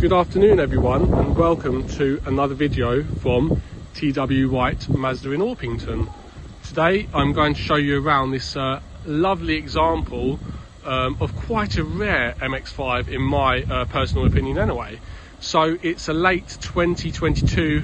Good afternoon everyone, and welcome to another video from TW White Mazda in Orpington. Today I'm going to show you around this lovely example of quite a rare MX-5 in my personal opinion anyway. So it's a late 2022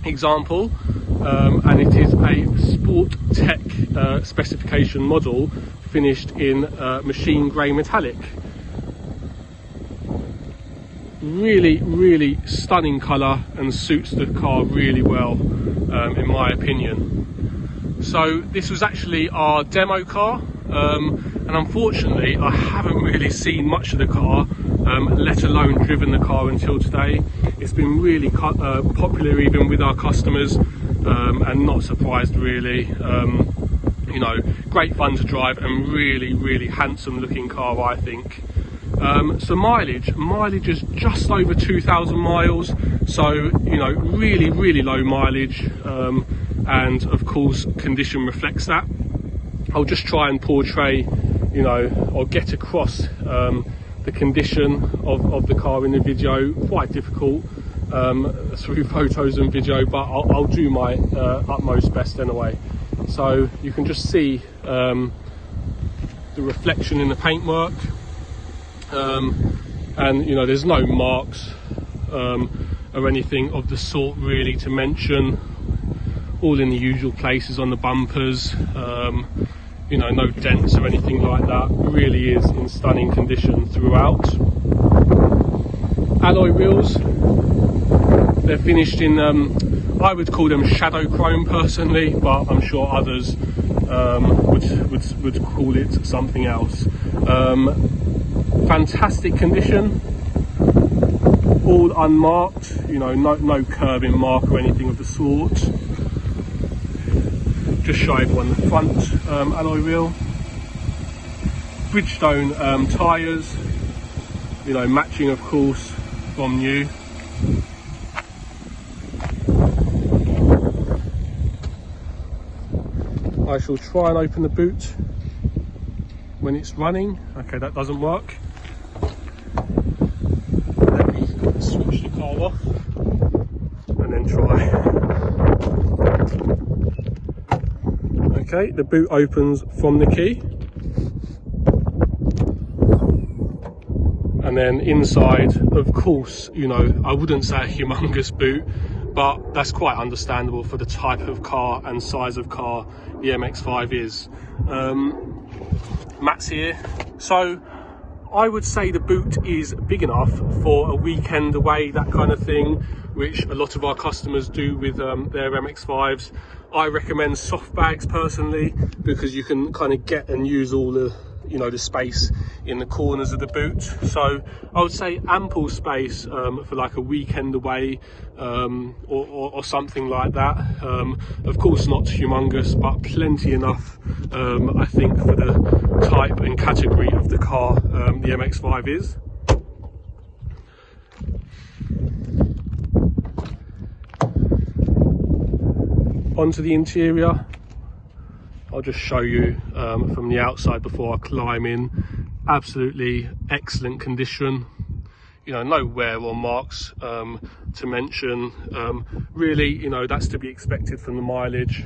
example, and it is a Sport Tech specification model finished in machine grey metallic. Really stunning colour and suits the car really well, in my opinion. So this was actually our demo car, and unfortunately I haven't really seen much of the car, let alone driven the car until today. It's been really popular even with our customers, and not surprised really. You know, great fun to drive and really handsome looking car, I think. So mileage is just over 2,000 miles, so you know, really low mileage, and of course condition reflects that. I'll just try and portray, you know, or get across the condition of the car in the video. Quite difficult through photos and video, but I'll do my utmost best anyway. So you can just see the reflection in the paintwork. And you know, there's no marks or anything of the sort really to mention. All in the usual places on the bumpers. You know, no dents or anything like that. Really is in stunning condition throughout. Alloy wheels, they're finished in I would call them shadow chrome personally, but I'm sure others would call it something else. Fantastic condition, all unmarked, you know, no curbing mark or anything of the sort. Just show everyone the front alloy wheel. Bridgestone tyres, you know, matching of course from new. I shall try and open the boot when it's running. Okay, that doesn't work. Let me switch the car off and then try. Okay, the boot opens from the key. And then inside, of course, you know, I wouldn't say a humongous boot, but that's quite understandable for the type of car and size of car the MX-5 is. Mats here, so I would say the boot is big enough for a weekend away, that kind of thing, which a lot of our customers do with their MX-5s. I recommend soft bags personally, because you can kind of get and use all the, you know, the space in the corners of the boot. So I would say ample space for like a weekend away, or something like that. Of course not humongous, but plenty enough, I think, for the type and category of the car the MX-5 is. Onto the interior, I'll just show you from the outside before I climb in. Absolutely excellent condition, you know, no wear or marks to mention. Really, you know, that's to be expected from the mileage.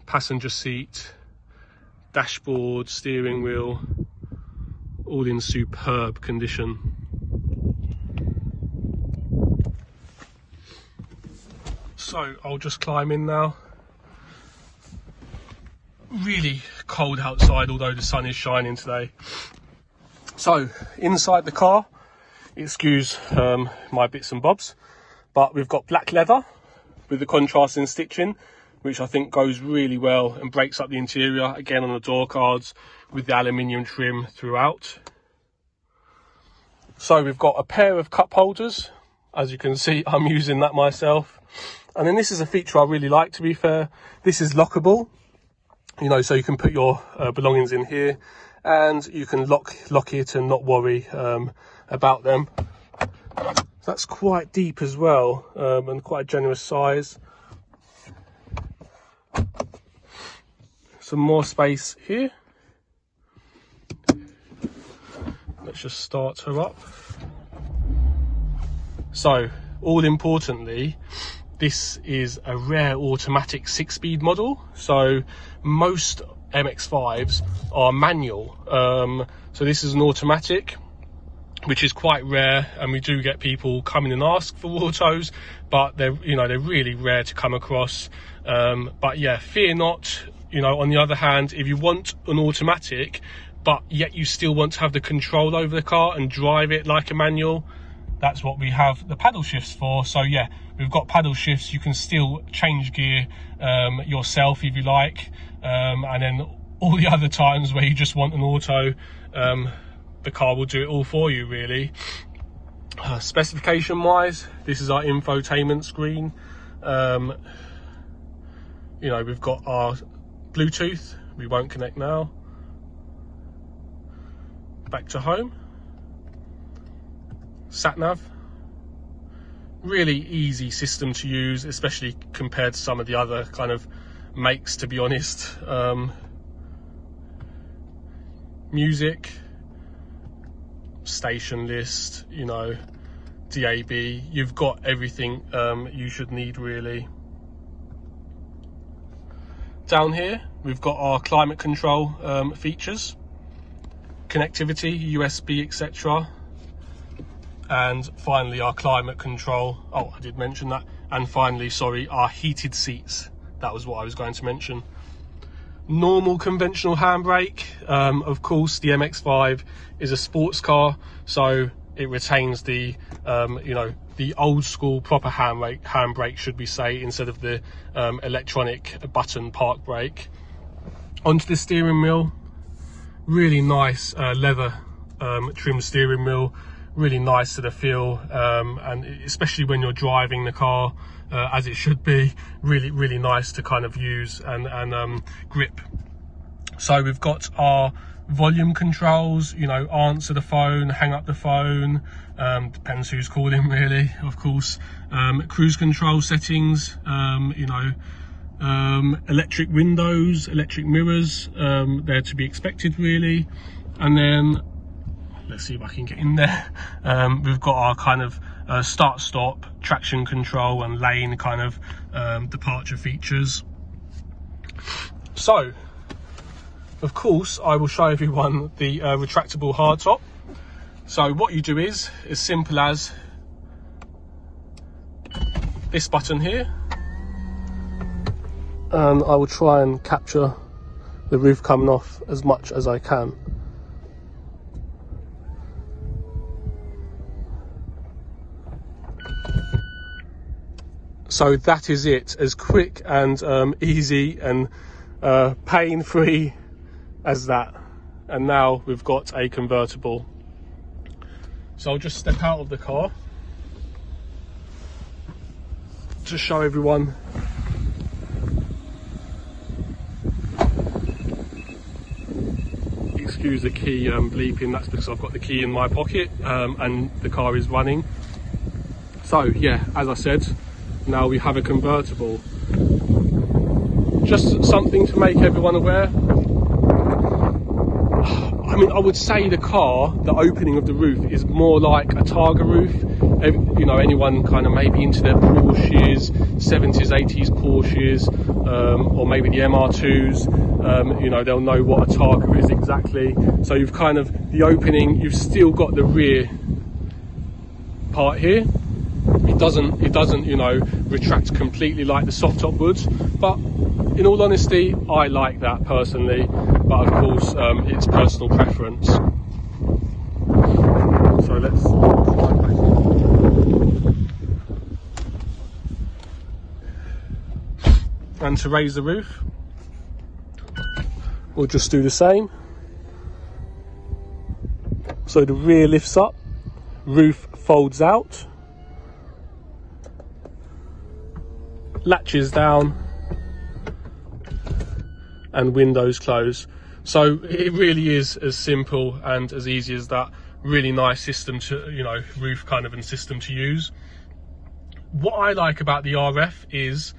Passenger seat, dashboard, steering wheel, all in superb condition. So I'll just climb in now. Really cold outside, although the sun is shining today. So inside the car, excuse my bits and bobs, but we've got black leather with the contrasting stitching, which I think goes really well and breaks up the interior, again on the door cards, with the aluminium trim throughout. So we've got a pair of cup holders. As you can see, I'm using that myself. And then this is a feature I really like, to be fair. This is lockable, you know, so you can put your belongings in here and you can lock it and not worry about them. That's quite deep as well, and quite a generous size. Some more space here. let's just start her up. So, all importantly, this is a rare automatic 6-speed model. So most MX-5s are manual. So this is an automatic, which is quite rare, and we do get people coming and ask for autos, but they're really rare to come across. But yeah, fear not. On the other hand, if you want an automatic, but yet you still want to have the control over the car and drive it like a manual, that's what we have the paddle shifts for. So yeah, we've got paddle shifts. You can still change gear yourself if you like, and then all the other times where you just want an auto, the car will do it all for you, really. Specification wise, this is our infotainment screen. We've got our Bluetooth, we won't connect now. Back to home. Sat nav, really easy system to use, especially compared to some of the other kind of makes, to be honest. Music, station list, DAB, you've got everything you should need, really. Down here we've got our climate control features, connectivity, USB, etc. And finally our climate control. Oh, I did mention that. And finally, sorry, our heated seats. That was what I was going to mention. Normal conventional handbrake. Of course, the MX-5 is a sports car, so it retains the the old school proper handbrake, should we say, instead of the electronic button park brake. Onto the steering wheel. Really nice leather trim steering wheel. Really nice to the feel, and especially when you're driving the car as it should be, really nice to kind of use and grip. So we've got our volume controls, answer the phone, hang up the phone, depends who's calling, really, of course. Cruise control settings, electric windows, electric mirrors, they're to be expected, really. And then let's see if I can get in there. We've got our kind of start stop, traction control and lane kind of departure features. So of course I will show everyone the retractable hardtop. So what you do is as simple as this button here, and I will try and capture the roof coming off as much as I can. So that is it, as quick and easy and pain-free as that. And now we've got a convertible. So I'll just step out of the car to show everyone. Excuse the key bleeping, that's because I've got the key in my pocket and the car is running. So yeah, as I said, now we have a convertible. Just something to make everyone aware. I mean, I would say the car, the opening of the roof is more like a Targa roof. Anyone kind of maybe into their Porsches, 70s, 80s Porsches, or maybe the MR2s, they'll know what a Targa is exactly. So you've kind of, the opening, you've still got the rear part here. It doesn't, retract completely like the soft top would, but in all honesty, I like that personally, but of course, it's personal preference. So let's slide back. And to raise the roof, we'll just do the same. So the rear lifts up, roof folds out, latches down, and windows close. So it really is as simple and as easy as that. Really nice system to, roof kind of and system to use. What I like about the RF is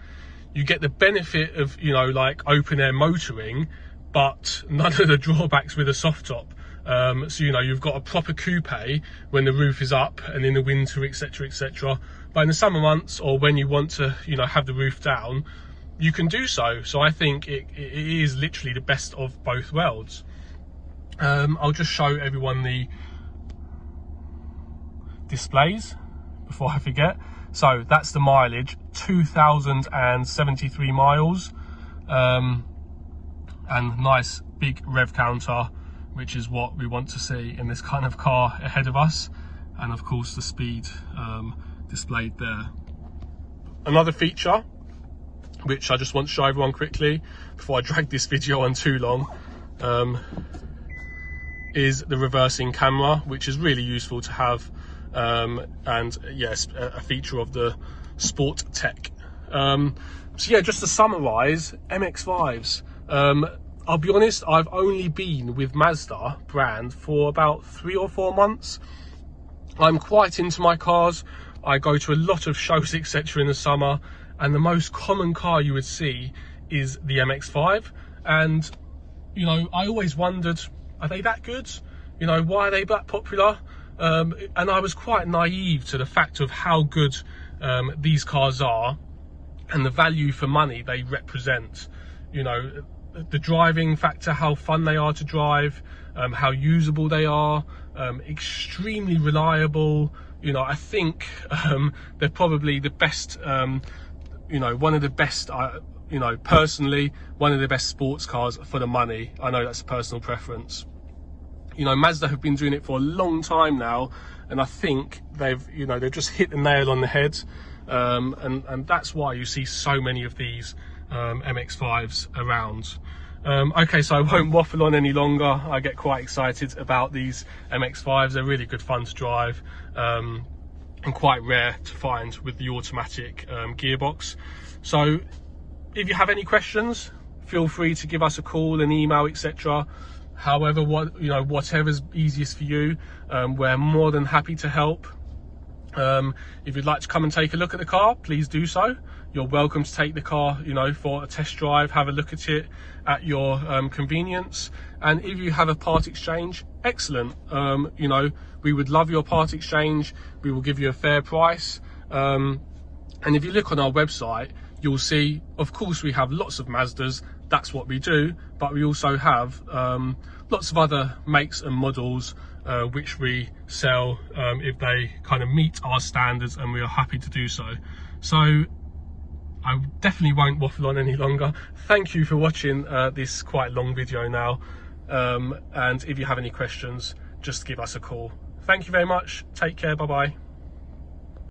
you get the benefit of, like open air motoring, but none of the drawbacks with a soft top. So you know, you've got a proper coupe when the roof is up and in the winter, etc, etc. But in the summer months, or when you want to, you know, have the roof down, you can do so. So I think it is literally the best of both worlds. I'll just show everyone the displays before I forget. So that's the mileage, 2,073 miles, and nice big rev counter, which is what we want to see in this kind of car ahead of us, and of course the speed displayed there. Another feature which I just want to show everyone quickly before I drag this video on too long, is the reversing camera, which is really useful to have, and yes, a feature of the sport tech. So yeah, just to summarize, MX-5s, I'll be honest, I've only been with Mazda brand for about 3 or 4 months. I'm quite into my cars. I go to a lot of shows, etc. in the summer, and the most common car you would see is the MX-5. And, you know, I always wondered, are they that good? You know, why are they that popular? And I was quite naive to the fact of how good these cars are and the value for money they represent. You know, the driving factor, how fun they are to drive, how usable they are, extremely reliable. You know, I think they're probably the best, you know, one of the best, you know, personally, one of the best sports cars for the money. I know that's a personal preference. You know, Mazda have been doing it for a long time now, and I think they've just hit the nail on the head, and that's why you see so many of these MX-5s around. Okay, so I won't waffle on any longer. I get quite excited about these MX-5s. They're really good fun to drive, and quite rare to find with the automatic gearbox. So if you have any questions, feel free to give us a call, an email, etc. However, whatever's easiest for you, we're more than happy to help. If you'd like to come and take a look at the car, please do so. You're welcome to take the car, you know, for a test drive, have a look at it at your convenience. And if you have a part exchange, excellent. You know, we would love your part exchange. We will give you a fair price. And if you look on our website, you'll see, of course, we have lots of Mazdas. That's what we do, but we also have lots of other makes and models which we sell if they kind of meet our standards, and we are happy to do so. So I definitely won't waffle on any longer. Thank you for watching this quite long video now, and if you have any questions, just give us a call. Thank you very much. Take care. Bye bye.